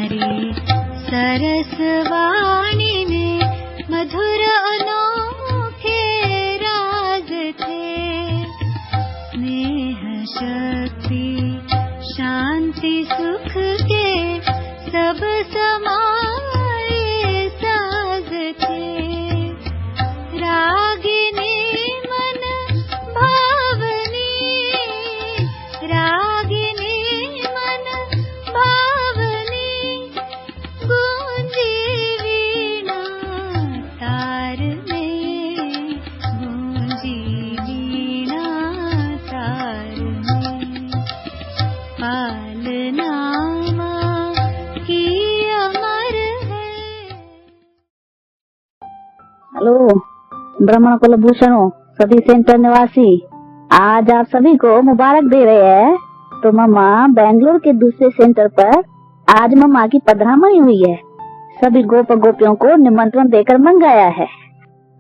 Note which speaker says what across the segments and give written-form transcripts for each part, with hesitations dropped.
Speaker 1: तुम्हारी सरसवाणी में मधुर अनोखे राज थे। स्नेह शक्ति शांति सुख के सब समाये साज थे। रागिनी मन भावनी, रागिनी मन भावनी, गूंजी वीणा तार में, गूंजी वीणा तार में। पालना माँ की अमर है।
Speaker 2: हेलो ब्राह्मण कुलभूषणों, सभी सेंटर निवासी, आज आप सभी को मुबारक दे रहे हैं। तो मम्मा बेंगलुरु के दूसरे सेंटर पर आज मम्मा की पधरामणी हुई है। सभी गोप गोपियों को निमंत्रण देकर मंगाया है।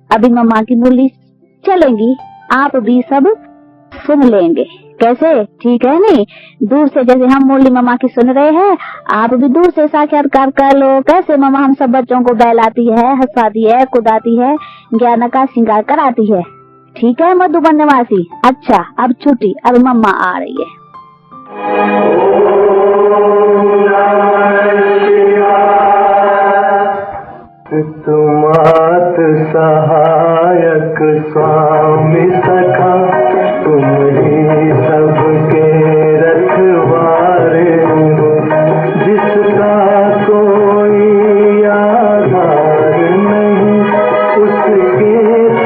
Speaker 2: अभी मम्मा की मुरली चलेंगी, आप भी सब सुन लेंगे। कैसे, ठीक है नहीं? दूर से जैसे हम मुरली मम्मा की सुन रहे हैं, आप भी दूर से साक्षात्कार कर लो। कैसे मम्मा हम सब बच्चों को बहलाती है, हंसाती है, कुदाती है, ज्ञान का श्रृंगार कराती है। ठीक है मधुबन निवासी? अच्छा, अब छुट्टी, अब मम्मा आ रही है।
Speaker 3: तुमात सहायक स्वामी सखा, तुम ही सबके रखवारे हो। जिसका कोई आधार नहीं, उसके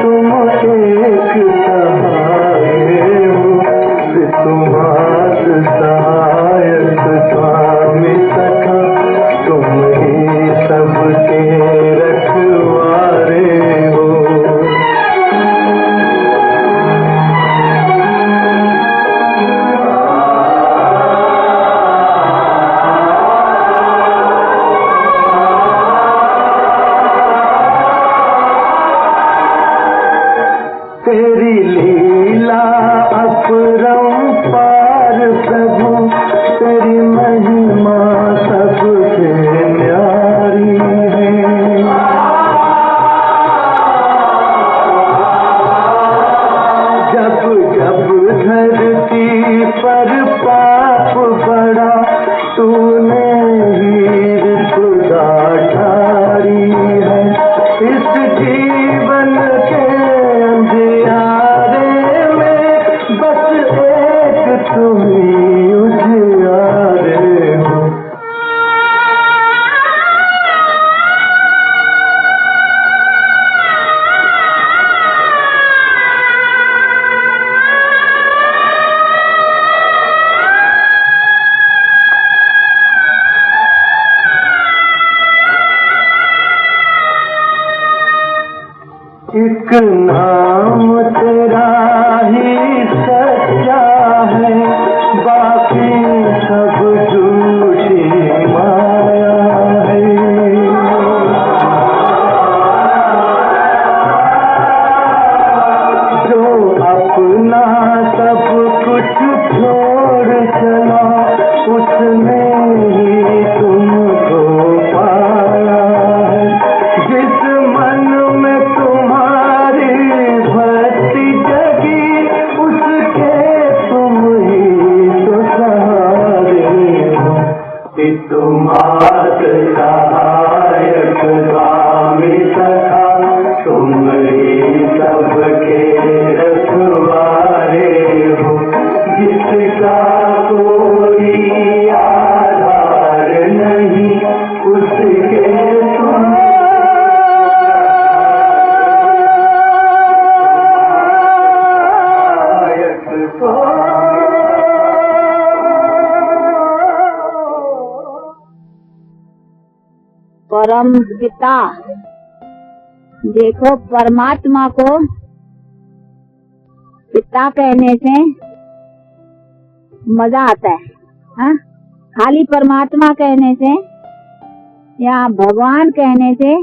Speaker 3: तुम एक सहारे हो। तुमात सहायक स्वामी सखा, तुम ही सबके रखवारे हो। तेरी लीला अपरंपार प्रभु, तेरी महिमा सबसे न्यारी है। जब जब धरती पर पाप बढ़ा, तूने हीर खुदा ठारी है। इस जीवन के अंधियारे में बस एक तुम ही उजियारे हो। एक नाम तेरा ही सच्चा है, बाकी सब झूठी माया है। जो अपना सब कुछ छोड़ चला, उसने ही तुमको पाया है। जिस मन में तुम्हारी भक्ति जगी, उसके तुम ही तो सहारे हो। तुमात सहायक स्वामी सखा, तुम ही सबके रखवारे हो। जिसका कोई आधार नहीं, उसके तुम
Speaker 2: परम पिता, देखो परमात्मा को पिता कहने से मजा आता है, हाँ? खाली परमात्मा कहने से या भगवान कहने से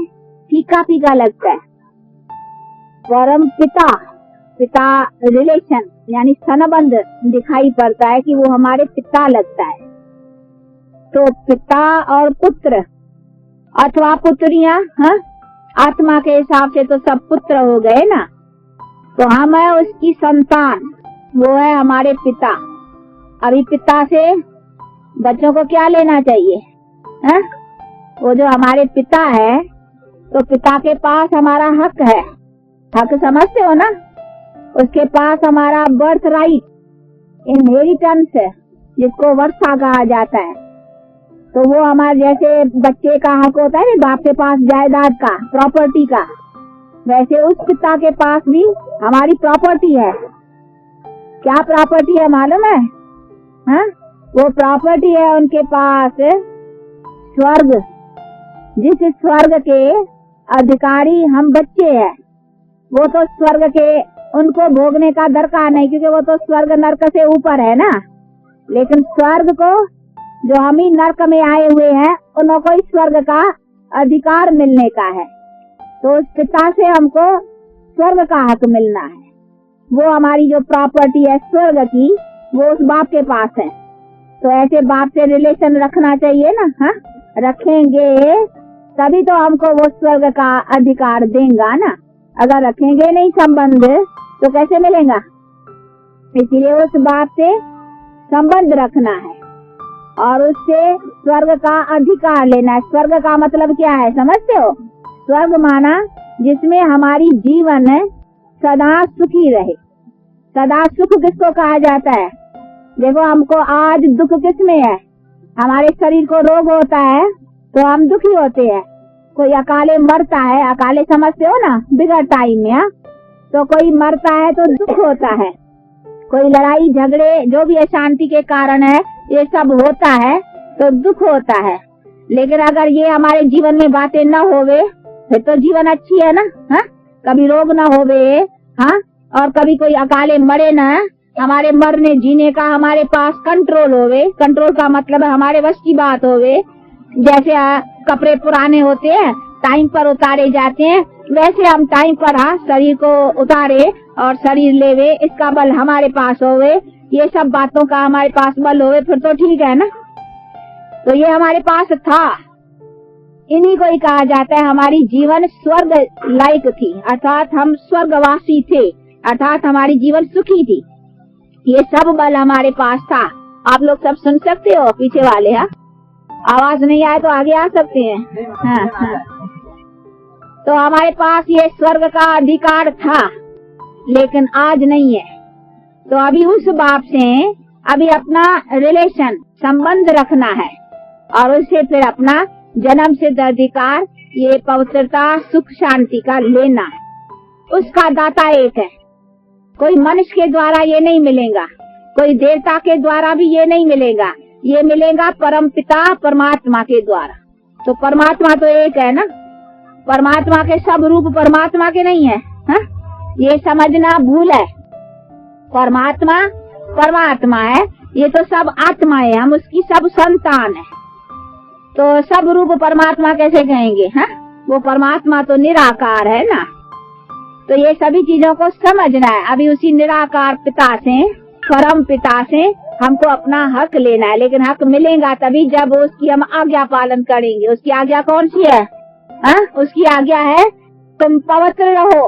Speaker 2: फीका फीका लगता है। परम पिता, पिता रिलेशन यानी संबंध दिखाई पड़ता है कि वो हमारे पिता लगता है। तो पिता और पुत्र अथवा पुत्रियां, हाँ, आत्मा के हिसाब से तो सब पुत्र हो गए ना। तो हम है उसकी संतान, वो है हमारे पिता। अभी पिता से बच्चों को क्या लेना चाहिए, हाँ? वो जो हमारे पिता है, तो पिता के पास हमारा हक है। हक समझते हो ना? उसके पास हमारा बर्थ राइट, इनहेरिटेंस है, जिसको वर्षा कहा जाता है। तो वो हमारे जैसे बच्चे का हक होता है ना, बाप के पास जायदाद का, प्रॉपर्टी का, वैसे उस पिता के पास भी हमारी प्रॉपर्टी है। क्या प्रॉपर्टी है मालूम है? हाँ? वो प्रॉपर्टी है उनके पास स्वर्ग, जिस स्वर्ग के अधिकारी हम बच्चे हैं। वो तो स्वर्ग के उनको भोगने का दरकार नहीं, क्योंकि वो तो स्वर्ग नरक से ऊपर है ना। लेकिन स्वर्ग को, जो हम ही नरक में आए हुए हैं, उनको इस स्वर्ग का अधिकार मिलने का है। तो उस पिता से हमको स्वर्ग का हक मिलना है। वो हमारी जो प्रॉपर्टी है स्वर्ग की, वो उस बाप के पास है। तो ऐसे बाप से रिलेशन रखना चाहिए ना, हाँ? रखेंगे तभी तो हमको वो स्वर्ग का अधिकार देगा ना। अगर रखेंगे नहीं संबंध तो कैसे मिलेगा? इसलिए उस बाप से संबंध रखना है और उससे स्वर्ग का अधिकार लेना है। स्वर्ग का मतलब क्या है समझते हो? स्वर्ग माना जिसमें हमारी जीवन सदा सुखी रहे। सदा सुख किसको कहा जाता है? देखो, हमको आज दुख किसमें है? हमारे शरीर को रोग होता है तो हम दुखी होते हैं। कोई अकाले मरता है, अकाले समझते हो ना, बिगड़ टाइम में, तो कोई मरता है तो दुख होता है। कोई लड़ाई झगड़े जो भी अशांति के कारण है, ये सब होता है तो दुख होता है। लेकिन अगर ये हमारे जीवन में बातें न होवे फिर तो जीवन अच्छी है ना, हाँ? कभी रोग न होवे, हाँ, और कभी कोई अकाले मरे न, हमारे मरने जीने का हमारे पास कंट्रोल होवे। कंट्रोल का मतलब है हमारे वश की बात होवे। जैसे कपड़े पुराने होते हैं, टाइम पर उतारे जाते हैं, वैसे हम टाइम पर शरीर को उतारे और शरीर लेवे, इसका बल हमारे पास होवे। ये सब बातों का हमारे पास बल होवे, फिर तो ठीक है ना। तो ये हमारे पास था, इन्हीं को ही कहा जाता है हमारी जीवन स्वर्ग लायक थी, अर्थात हम स्वर्गवासी थे, अर्थात हमारी जीवन सुखी थी। ये सब बल हमारे पास था। आप लोग सब सुन सकते हो पीछे वाले, हाँ? आवाज नहीं आए तो आगे आ सकते हैं, हाँ, हाँ। तो हमारे पास ये स्वर्ग का अधिकार था, लेकिन आज नहीं है। तो अभी उस बाप से अभी अपना रिलेशन, संबंध रखना है और उससे फिर अपना जन्म सिद्ध अधिकार, ये पवित्रता, सुख, शांति का लेना है। उसका दाता एक है, कोई मनुष्य के द्वारा ये नहीं मिलेगा, कोई देवता के द्वारा भी ये नहीं मिलेगा। ये मिलेगा परम पिता परमात्मा के द्वारा। तो परमात्मा तो एक है ना, परमात्मा के सब रूप परमात्मा के नहीं है, हाँ? ये समझना भूल है। परमात्मा परमात्मा है, ये तो सब आत्मा है, हम उसकी सब संतान है। तो सब रूप परमात्मा कैसे कहेंगे, हाँ? वो परमात्मा तो निराकार है ना। तो ये सभी चीजों को समझना है। अभी उसी निराकार पिता से, परम पिता से हमको अपना हक लेना है। लेकिन हक मिलेगा तभी जब उसकी हम आज्ञा पालन करेंगे। उसकी आज्ञा कौन सी है, हाँ? उसकी आज्ञा है तुम पवित्र रहो।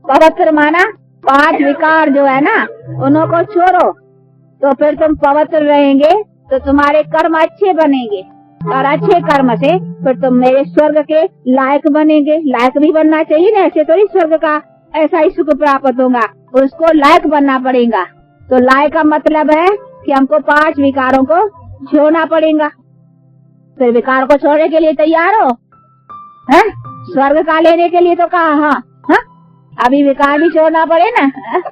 Speaker 2: पवित्र माना 5 विकार जो है ना, उन्हों को छोड़ो, तो फिर तुम पवित्र रहेंगे तो तुम्हारे कर्म अच्छे बनेंगे और अच्छे कर्म से फिर तुम मेरे स्वर्ग के लायक बनेंगे। लायक भी बनना चाहिए ना, ऐसे थोड़ी स्वर्ग का ऐसा ही सुख प्राप्त होगा, उसको लायक बनना पड़ेगा। तो लायक का मतलब है कि हमको 5 विकारों को छोड़ना पड़ेगा। फिर विकार को छोड़ने के लिए तैयार हो, हैं? स्वर्ग का लेने के लिए तो कहा, हाँ, हाँ? अभी विकार भी छोड़ना पड़े ना, हाँ?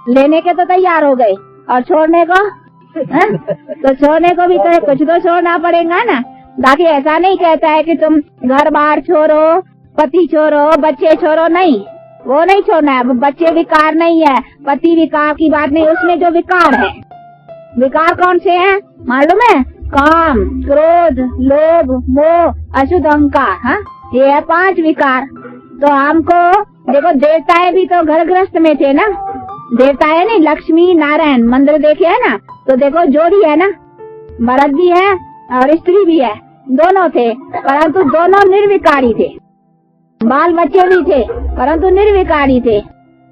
Speaker 2: लेने के तो तैयार हो गए और छोड़ने को, हाँ? तो छोड़ने को भी तो कुछ तो छोड़ना पड़ेगा ना। बाकी ऐसा नहीं कहता है कि तुम घर बार छोड़ो, पति छोड़ो, बच्चे छोड़ो, नहीं, वो नहीं छोड़ना है। बच्चे विकार नहीं है, पति विकार की बात नहीं, उसमें जो विकार है, विकार कौन से हैं मालूम है? काम, क्रोध, लोभ, मोह, अशुद्ध अहंकार, हाँ? ये है 5 विकार। तो हमको देखो, देवताएं भी तो घर गृहस्थ में थे ना। देवताएं नहीं, लक्ष्मी नारायण मंदिर देखे है ना, तो देखो जोड़ी है ना, मर्द भी है और स्त्री भी है, दोनों थे, परंतु दोनों निर्विकारी थे। बाल बच्चे भी थे परंतु निर्विकारी थे।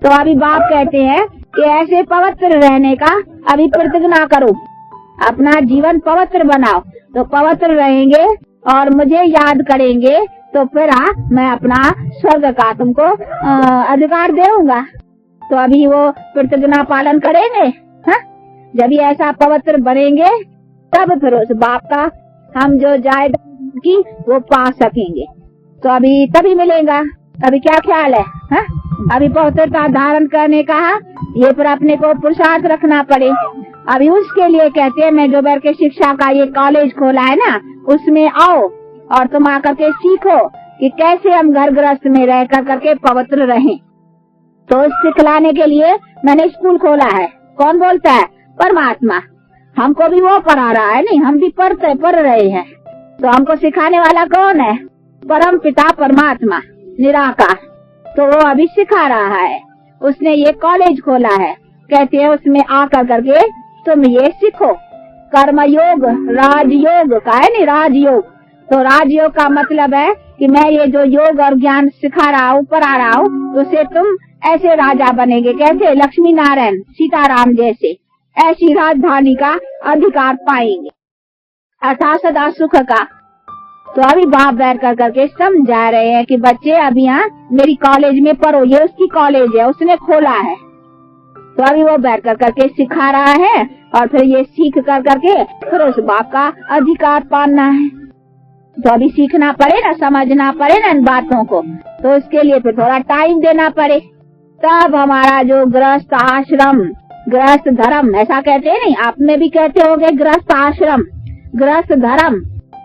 Speaker 2: तो अभी बाप कहते हैं कि ऐसे पवित्र रहने का अभी प्रतिज्ञा करो, अपना जीवन पवित्र बनाओ। तो पवित्र रहेंगे और मुझे याद करेंगे तो फिर मैं अपना स्वर्ग का तुमको अधिकार दूंगा। तो अभी वो प्रतिज्ञा पालन करेंगे। हाँ, जब ये ऐसा पवित्र बनेंगे तब फिर उस बाप का हम जो जायदाद की वो पा सकेंगे। तो अभी तभी मिलेगा। अभी क्या ख्याल है? हाँ? अभी पवित्रता धारण करने का ये पर अपने को पुरुषार्थ रखना पड़े। अभी उसके लिए कहते हैं मैं जोबर के शिक्षा का ये कॉलेज खोला है ना, उसमें आओ और तुम आकर के सीखो कि कैसे हम घर गृहस्थ में रह कर करके पवित्र रहें। तो सिखलाने के लिए मैंने स्कूल खोला है। कौन बोलता है? परमात्मा। हमको भी वो पढ़ा रहा है, नहीं हम भी पढ़ रहे हैं। तो हमको सिखाने वाला कौन है? परम पिता परमात्मा निराकार। तो वो अभी सिखा रहा है, उसने ये कॉलेज खोला है। कहते हैं उसमें आकर करके तुम ये सीखो कर्म योग, राजयोग का है नहीं, राजयोग। तो राजयोग का मतलब है कि मैं ये जो योग और ज्ञान सिखा रहा हूँ, पढ़ा रहा हूँ, उससे तुम ऐसे राजा बनेंगे। कैसे? लक्ष्मी नारायण सीताराम जैसे ऐसी राजधानी का अधिकार पाएंगे, अर्थात सदा सुख का। तो अभी बाप बैठ कर करके समझा रहे हैं कि बच्चे अभी यहाँ मेरी कॉलेज में पढ़ो, ये उसकी कॉलेज है, उसने खोला है। तो अभी वो बैठ कर करके सिखा रहा है और फिर ये सीख कर करके फिर उस बाप का अधिकार पाना है। तो अभी सीखना पड़े ना, समझना पड़े ना इन बातों को। तो इसके लिए फिर थोड़ा टाइम देना पड़े, तब हमारा जो गृहस्थ आश्रम, गृहस्थ धर्म ऐसा कहते हैं नहीं, आप में भी कहते होंगे गृहस्थ आश्रम, गृहस्थ धर्म।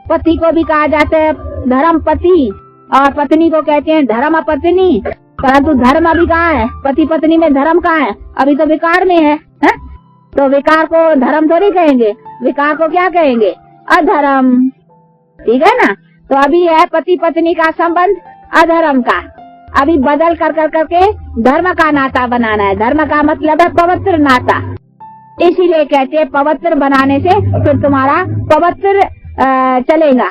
Speaker 2: पति को भी कहा जाता है धर्म पति और पत्नी को कहते हैं धर्म पत्नी। परंतु धर्म अभी कहाँ है? पति पत्नी में धर्म कहाँ है? अभी तो विकार में है। तो विकार को धर्म थोड़ी कहेंगे, विकार को क्या कहेंगे? अधर्म। ठीक है ना? तो अभी है पति पत्नी का संबंध अधर्म का, अभी बदल कर करके धर्म का नाता बनाना है। धर्म का मतलब है पवित्र नाता। इसीलिए कहते हैं पवित्र बनाने से फिर तुम्हारा पवित्र चलेगा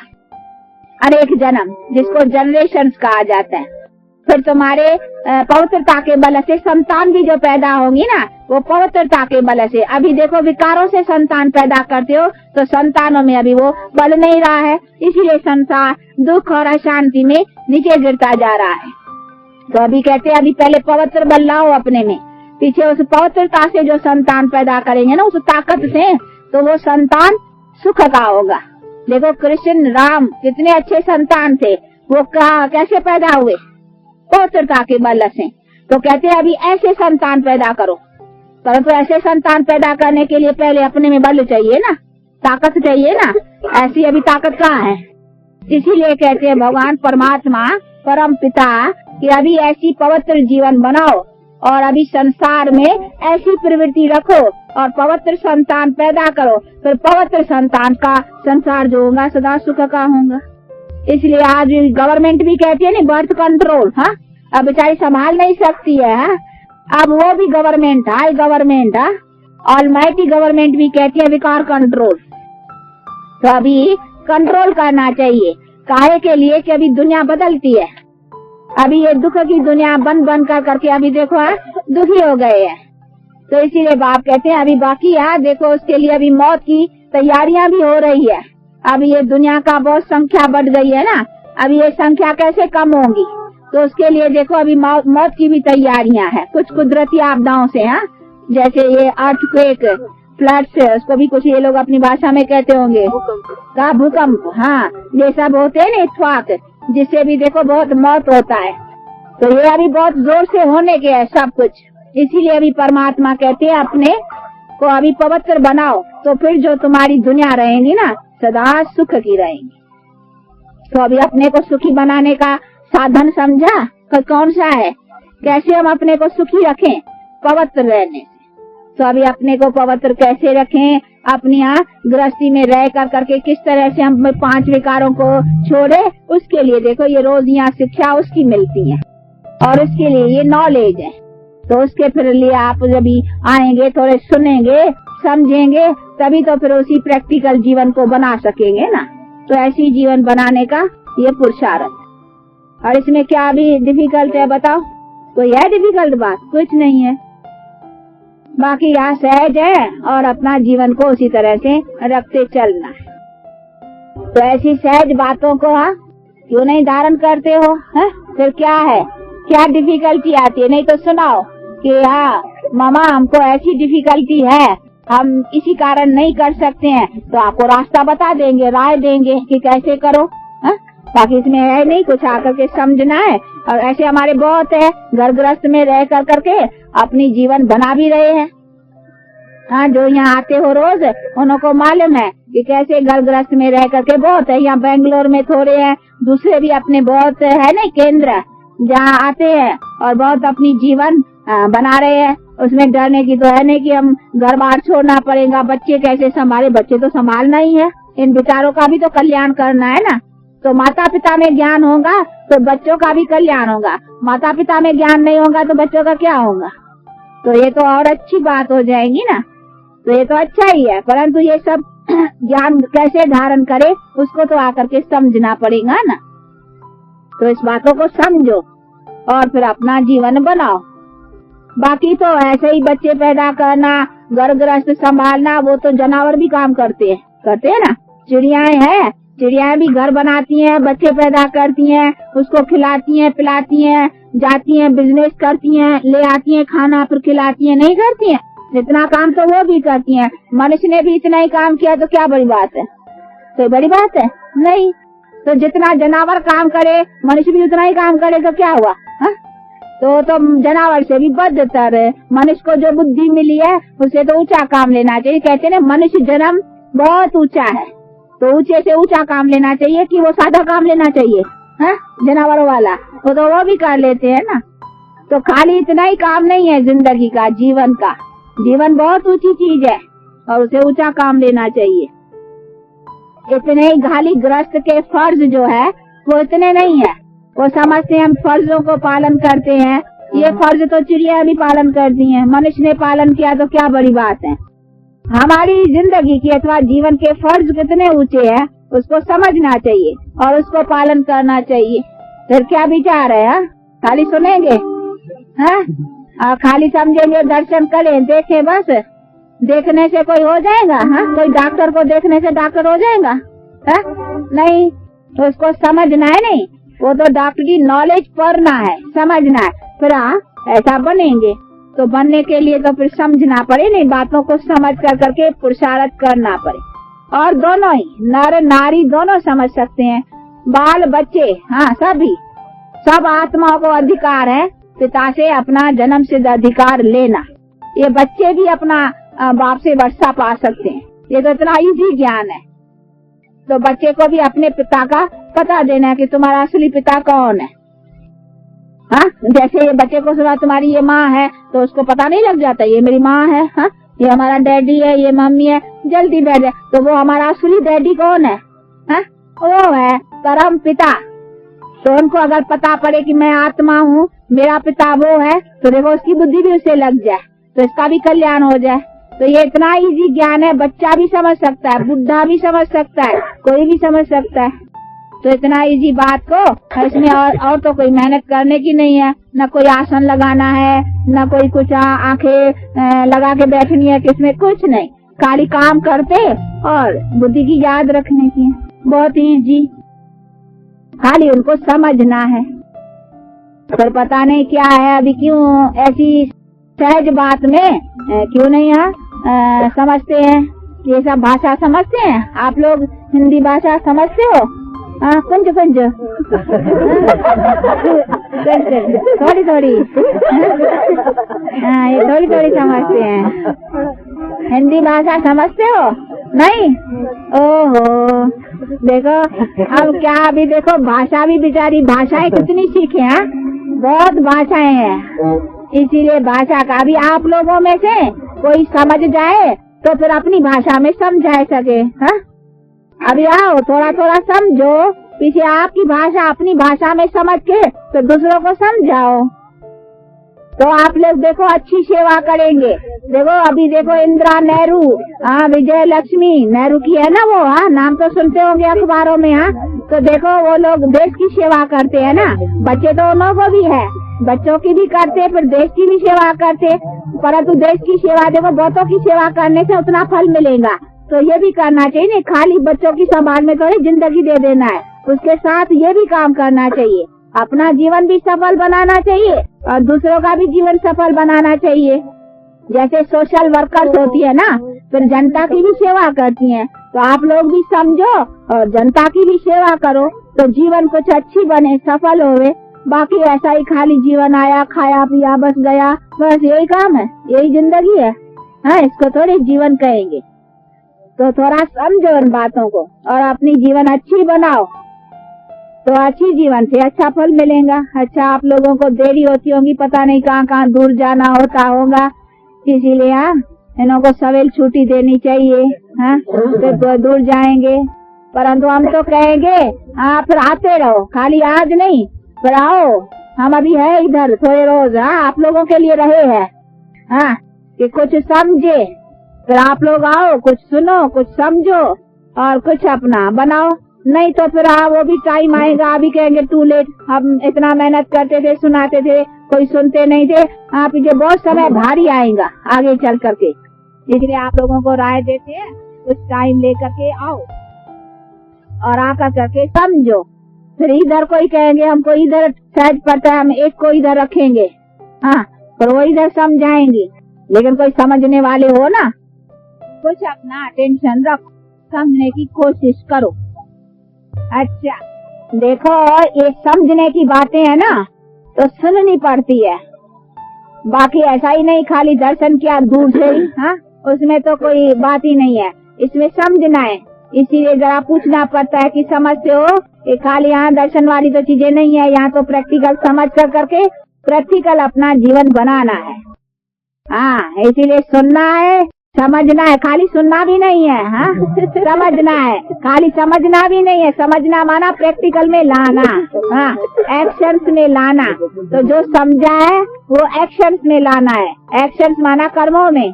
Speaker 2: अनेक जन्म, जिसको जनरेशंस कहा जाता है। फिर तुम्हारे पवित्रता के बल से संतान भी जो पैदा होंगी ना, वो पवित्रता के बल से। अभी देखो विकारों से संतान पैदा करते हो तो संतानों में अभी वो बल नहीं रहा है, इसीलिए संसार दुख और अशांति में नीचे गिरता जा रहा है। तो अभी कहते हैं अभी पहले पवित्र बल लाओ अपने में, पीछे उस पवित्रता से जो संतान पैदा करेंगे ना, उस ताकत से, तो वो संतान सुख का होगा। देखो कृष्ण राम कितने अच्छे संतान थे, वो कैसे पैदा हुए? पवित्रता के बल से। तो कहते हैं अभी ऐसे संतान पैदा करो, परंतु ऐसे संतान पैदा करने के लिए पहले अपने में बल चाहिए ना, ताकत चाहिए ना। ऐसी अभी ताकत कहाँ है? इसीलिए कहते हैं भगवान परमात्मा परम पिता कि अभी ऐसी पवित्र जीवन बनाओ और अभी संसार में ऐसी प्रवृत्ति रखो और पवित्र संतान पैदा करो, फिर पवित्र संतान का संसार जो होगा सदा सुख का होगा। इसलिए आज गवर्नमेंट भी कहती है ना बर्थ कंट्रोल। हाँ, अब बेचारी संभाल नहीं सकती है। हाँ? अब वो भी government, high government, almighty government भी कहती है विकार कंट्रोल। तो अभी कंट्रोल करना चाहिए, काहे के लिए कि अभी दुनिया बदलती है। अभी ये दुख की दुनिया बन कर करके अभी देखो दुखी हो गए हैं। तो इसीलिए बाप कहते हैं अभी बाकी है, देखो उसके लिए अभी मौत की तैयारियां भी हो रही है। अभी ये दुनिया का बहुत संख्या बढ़ गई है ना, अभी ये संख्या कैसे कम होगी? तो उसके लिए देखो अभी मौत की भी तैयारियां हैं, कुछ कुदरती आपदाओं से। हाँ, जैसे ये अर्थक्वेक, फ्लड्स, उसको भी कुछ ये लोग अपनी भाषा में कहते होंगे का भूकंप। हाँ, ये सब होते हैं ना इत्तेफाक, जिससे भी देखो बहुत मौत होता है। तो ये अभी बहुत जोर से होने के है सब कुछ। इसीलिए अभी परमात्मा कहते हैं अपने को अभी पवित्र बनाओ, तो फिर जो तुम्हारी दुनिया रहेगी ना सदा सुख की रहेगी। तो अभी अपने को सुखी बनाने का साधन समझा तो कौन सा है? कैसे हम अपने को सुखी रखें? पवित्र रहने से। तो अभी अपने को पवित्र कैसे रखें? अपनी यहाँ गृहस्थी में रह कर करके किस तरह से हम 5 विकारों को छोड़े, उसके लिए देखो ये रोज यहाँ शिक्षा उसकी मिलती है और उसके लिए ये नॉलेज है। तो उसके फिर लिए आप जब आएंगे, थोड़े सुनेंगे, समझेंगे, तभी तो फिर उसी प्रैक्टिकल जीवन को बना सकेंगे ना। तो ऐसी जीवन बनाने का ये पुरुषार्थ। और इसमें क्या भी डिफिकल्ट है बताओ? कोई है डिफिकल्ट बात? कुछ नहीं है। बाकी यहाँ सहज है और अपना जीवन को उसी तरह से रखते चलना है। तो ऐसी सहज बातों को क्यों नहीं धारण करते हो? है? फिर क्या है, क्या डिफिकल्टी आती है? नहीं तो सुनाओ कि हाँ मामा हमको ऐसी डिफिकल्टी है, हम इसी कारण नहीं कर सकते हैं, तो आपको रास्ता बता देंगे, राय देंगे कि कैसे करो। है? बाकी इसमें है नहीं, कुछ आकर के समझना है। और ऐसे हमारे बहुत है, घर गृहस्थ में रह कर करके अपनी जीवन बना भी रहे हैं। हाँ, जो यहाँ आते हो रोज उनको मालूम है कि कैसे घर गृहस्थ में रह करके बहुत है। यहाँ बेंगलोर में थोड़े हैं, दूसरे भी अपने बहुत है नहीं केंद्र, जहाँ आते हैं और बहुत अपनी जीवन बना रहे हैं। उसमें डरने की तो है नहीं कि हम घर बार छोड़ना पड़ेगा, बच्चे कैसे संभाले, बच्चे तो संभालना ही है, इन बेचारों का भी तो कल्याण करना है ना। तो माता पिता में ज्ञान होगा तो बच्चों का भी कल्याण होगा, माता पिता में ज्ञान नहीं होगा तो बच्चों का क्या होगा? तो ये तो और अच्छी बात हो जाएगी ना। तो ये तो अच्छा ही है, परंतु ये सब ज्ञान कैसे धारण करे उसको तो आकर के समझना पड़ेगा ना। तो इस बातों को समझो और फिर अपना जीवन बनाओ। बाकी तो ऐसे ही बच्चे पैदा करना, घर गृहस्थ संभालना, वो तो जानवर भी काम करते हैं ना। चिड़ियाएं हैं, चिड़ियाएं भी घर बनाती हैं, बच्चे पैदा करती हैं, उसको खिलाती हैं, पिलाती हैं, जाती हैं, बिजनेस करती हैं, ले आती हैं खाना, फिर खिलाती हैं, नहीं करती हैं? जितना काम तो वो भी करती हैं। मनुष्य ने भी इतना ही काम किया तो क्या बड़ी बात है? कोई बड़ी बात है नहीं। तो जितना जानवर काम करे मनुष्य भी उतना ही काम करे तो क्या हुआ? हा? तो जानवर से भी बदतर है। मनुष्य को जो बुद्धि मिली है उसे तो ऊंचा काम लेना चाहिए। कहते हैं मनुष्य जन्म बहुत ऊंचा है, तो ऊंचे से ऊंचा काम लेना चाहिए कि वो सादा काम लेना चाहिए? जानवरों वाला वो भी कर लेते हैं ना। तो खाली इतना ही काम नहीं है जिंदगी का, जीवन का। जीवन बहुत ऊंची चीज है और उसे ऊंचा काम लेना चाहिए। इतने ही खाली गृहस्थ के फर्ज जो है वो इतने नहीं है। वो समझते हैं हम फर्जों को पालन करते हैं, ये फर्ज तो चिड़िया भी पालन करती हैं, मनुष्य ने पालन किया तो क्या बड़ी बात है? हमारी जिंदगी की अथवा जीवन के फर्ज कितने ऊंचे हैं उसको समझना चाहिए और उसको पालन करना चाहिए। फिर क्या विचार है? खाली सुनेंगे और खाली समझेंगे, दर्शन करें, देखें, बस देखने से कोई हो जाएगा? कोई डॉक्टर को देखने से डॉक्टर हो जाएगा? नहीं, तो उसको समझना है। नहीं, वो तो डॉक्टरी नॉलेज पढ़ना है, समझना है, फिर ऐसा बनेंगे। तो बनने के लिए तो फिर समझना पड़े, नहीं बातों को समझ कर करके पुरुषार्थ करना पड़े। और दोनों ही, नर नारी दोनों समझ सकते हैं, बाल बच्चे, सभी, सब आत्माओं को अधिकार है पिता से अपना जन्म सिद्ध अधिकार लेना। ये बच्चे भी अपना बाप से वर्षा पा सकते हैं, ये तो इतना इजी ज्ञान है। तो बच्चे को भी अपने पिता का पता देना है कि तुम्हारा असली पिता कौन है। जैसे ये बच्चे को सुना तुम्हारी ये माँ है तो उसको पता नहीं लग जाता ये मेरी माँ है, ये हमारा डैडी है, ये मम्मी है, जल्दी बैठ जाए। तो वो हमारा असली डैडी कौन है? वो है परम पिता। तो उनको अगर पता पड़े कि मैं आत्मा हूँ, मेरा पिता वो है, तो देखो उसकी बुद्धि भी उसे लग जाए तो इसका भी कल्याण हो जाए। तो ये इतना इजी ज्ञान है, बच्चा भी समझ सकता है, बुढ़ा भी समझ सकता है, कोई भी समझ सकता है। तो इतना इजी बात को इसमें और तो कोई मेहनत करने की नहीं है, न कोई आसन लगाना है, न कोई कुछ आंखें लगा के बैठनी है, किसमें कुछ नहीं, खाली काम करते और बुद्धि की याद रखने की है। बहुत इजी, खाली उनको समझना है। पर पता नहीं क्या है अभी, क्यों ऐसी सहज बात में क्यों नहीं समझते हैं? ये सब भाषा समझते हैं? आप लोग हिंदी भाषा समझते हो? कुंज कुंज थोड़ी थोड़ी, ये थोड़ी थोड़ी समझते हैं। हिंदी भाषा समझते हो? नहीं? ओहो, देखो अब क्या, अभी देखो भाषा भी बेचारी, भाषाएं कितनी सीखे हैं, बहुत भाषाएं हैं। इसीलिए भाषा का भी आप लोगों में से कोई समझ जाए तो फिर अपनी भाषा में समझा सके। अभी आओ थोड़ा थोड़ा समझो, पीछे आपकी भाषा अपनी भाषा में समझ के तो दूसरों को समझाओ। तो आप लोग देखो अच्छी सेवा करेंगे। देखो अभी देखो इंदिरा नेहरू, विजय लक्ष्मी नेहरू की है ना वो, नाम तो सुनते होंगे अखबारों में। तो देखो वो लोग देश की सेवा करते हैं ना। बच्चे तो उन लोगों को भी है, बच्चों की भी करते, फिर देश की भी सेवा करते। परंतु देश की सेवा देखो बहुतों की सेवा करने से उतना फल मिलेगा, तो ये भी करना चाहिए। नहीं खाली बच्चों की संभाल में थोड़ी जिंदगी दे देना है, उसके साथ ये भी काम करना चाहिए। अपना जीवन भी सफल बनाना चाहिए और दूसरों का भी जीवन सफल बनाना चाहिए। जैसे सोशल वर्कर्स होती है ना, फिर जनता की भी सेवा करती हैं। तो आप लोग भी समझो और जनता की भी सेवा करो, तो जीवन कुछ अच्छी बने, सफल होवे। बाकी ऐसा ही खाली जीवन आया, खाया पिया बस गया, बस यही काम है, यही जिंदगी है। इसको थोड़ी जीवन कहेंगे। तो थोड़ा समझो इन बातों को और अपनी जीवन अच्छी बनाओ, तो अच्छी जीवन से अच्छा फल मिलेगा। अच्छा आप लोगों को देरी होती होगी, पता नहीं कहाँ कहाँ दूर जाना होता होगा, इसीलिए इन्हों को सवेल छुट्टी देनी चाहिए। तो दूर जाएंगे, परंतु हम तो कहेंगे फिर आते रहो, खाली आज नहीं, फिर आओ। हम अभी है इधर थोड़े रोज, आप लोगों के लिए रहे हैं कि कुछ समझे। फिर आप लोग आओ, कुछ सुनो, कुछ समझो और कुछ अपना बनाओ। नहीं तो फिर वो भी टाइम आएगा, अभी कहेंगे टू लेट, हम इतना मेहनत करते थे, सुनाते थे, कोई सुनते नहीं थे। पीछे बहुत समय भारी आएगा आगे चल करके। इसलिए आप लोगों को राय देते हैं, कुछ टाइम लेकर के आओ और आकर करके समझो। फिर इधर कोई कहेंगे हमको इधर सहज पड़ता है, हम एक को इधर रखेंगे, फिर वो इधर समझाएंगे। लेकिन कोई समझने वाले हो ना, कुछ अपना अटेंशन रखो, समझने की कोशिश करो। अच्छा देखो ये समझने की बातें है ना, तो सुननी पड़ती है। बाकी ऐसा ही नहीं खाली दर्शन किया दूर से ही, उसमें तो कोई बात ही नहीं है, इसमें समझना है। इसीलिए जरा पूछना पड़ता है कि समझते हो। ये खाली यहाँ दर्शन वाली तो चीजें नहीं है, यहाँ तो प्रैक्टिकल समझ कर करके प्रैक्टिकल अपना जीवन बनाना है। इसीलिए सुनना है, समझना है, खाली सुनना भी नहीं है, समझना है, खाली समझना भी नहीं है। समझना माना प्रैक्टिकल में लाना, एक्शंस में लाना। तो जो समझा है वो एक्शंस में लाना है। एक्शंस माना कर्मों में,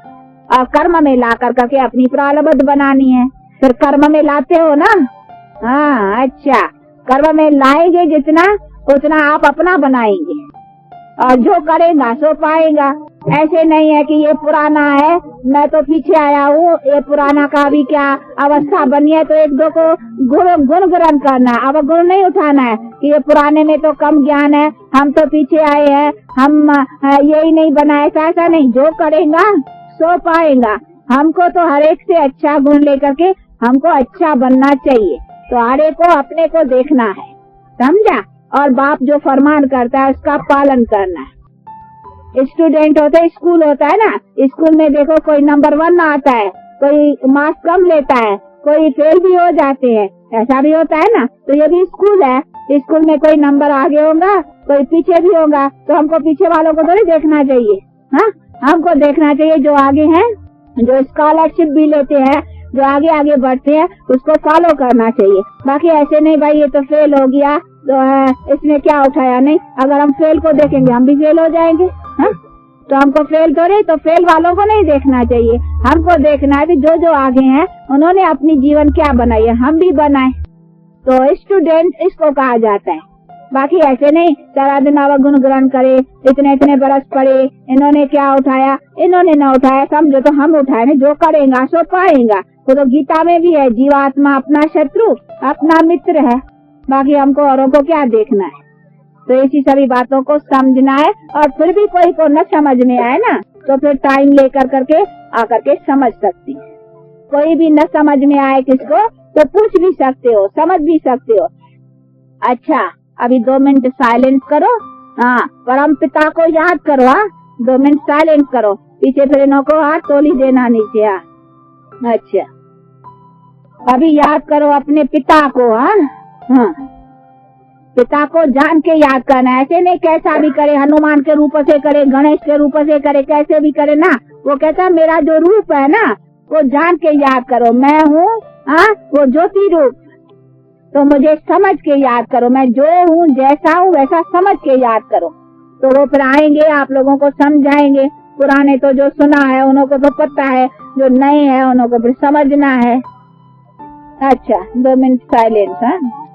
Speaker 2: और कर्म में ला कर करके अपनी प्रारब्ध बनानी है। फिर कर्म में लाते हो ना, अच्छा कर्म में लाएंगे जितना, उतना आप अपना बनाएंगे और जो करेगा सो पाएगा। ऐसे नहीं है कि ये पुराना है, मैं तो पीछे आया हूँ, ये पुराना का भी क्या अवस्था बनी है, तो एक दो को गुण ग्रहण करना, अब गुण नहीं उठाना है कि ये पुराने में तो कम ज्ञान है, हम तो पीछे आए हैं, हम यही नहीं बना। ऐसा नहीं, जो करेगा सो पाएगा। हमको तो हर एक से अच्छा गुण लेकर के हमको अच्छा बनना चाहिए। तो हर एक को अपने को देखना है, समझा। और बाप जो फरमान करता है उसका पालन करना है। स्टूडेंट होते हैं, स्कूल होता है ना, स्कूल में देखो कोई नंबर 1 आता है, कोई मार्क्स कम लेता है, कोई फेल भी हो जाते हैं, ऐसा भी होता है ना। तो ये भी स्कूल है, स्कूल में कोई नंबर आगे होगा, कोई पीछे भी होगा। तो हमको पीछे वालों को थोड़ी देखना चाहिए, हमको देखना चाहिए जो आगे हैं, जो स्कॉलरशिप भी लेते हैं, जो आगे आगे बढ़ते हैं, उसको फॉलो करना चाहिए। बाकी ऐसे नहीं भाई ये तो फेल हो गया, तो इसने क्या उठाया, नहीं। अगर हम फेल को देखेंगे हम भी फेल हो जाएंगे, तो हमको फेल थोड़े, तो फेल वालों को नहीं देखना चाहिए। हमको देखना है कि जो आगे हैं उन्होंने अपनी जीवन क्या बनाई है, हम भी बनाए। तो स्टूडेंट इसको कहा जाता है। बाकी ऐसे नहीं सारा दिन आवा गुण ग्रहण करे, इतने बरस पड़े, इन्होंने क्या उठाया, इन्होंने न उठाया, समझो तो हम उठाए नहीं। जो करेगा सो पाएगा। तो गीता में भी है, जीवात्मा अपना शत्रु अपना मित्र है। बाकी हमको औरों को क्या देखना है। तो ऐसी सभी बातों को समझना है। और फिर भी कोई को न समझ में आए ना, तो फिर टाइम लेकर करके आकर के समझ सकती है। कोई भी न समझ में आए किसको, तो पूछ भी सकते हो, समझ भी सकते हो। अच्छा अभी 2 मिनट साइलेंस करो, परम पिता को याद करो। 2 मिनट साइलेंस करो, पीछे फिर इन्हों को हाथ तोली देना नीचे। अच्छा अभी याद करो अपने पिता को। पिता को जान के याद करना, ऐसे नहीं कैसा भी करे, हनुमान के रूप से करे, गणेश के रूप से करे, कैसे भी करे ना। वो कहता मेरा जो रूप है ना, वो जान के याद करो। मैं हूँ वो ज्योति रूप, तो मुझे समझ के याद करो। मैं जो हूँ जैसा हूँ वैसा समझ के याद करो। तो वो फिर आएंगे, आप लोगों को समझाएंगे। पुराने तो जो सुना है उनको तो पता है, जो नए है उनको फिर समझना है। अच्छा, 2 मिनट साइलेंस। हाँ।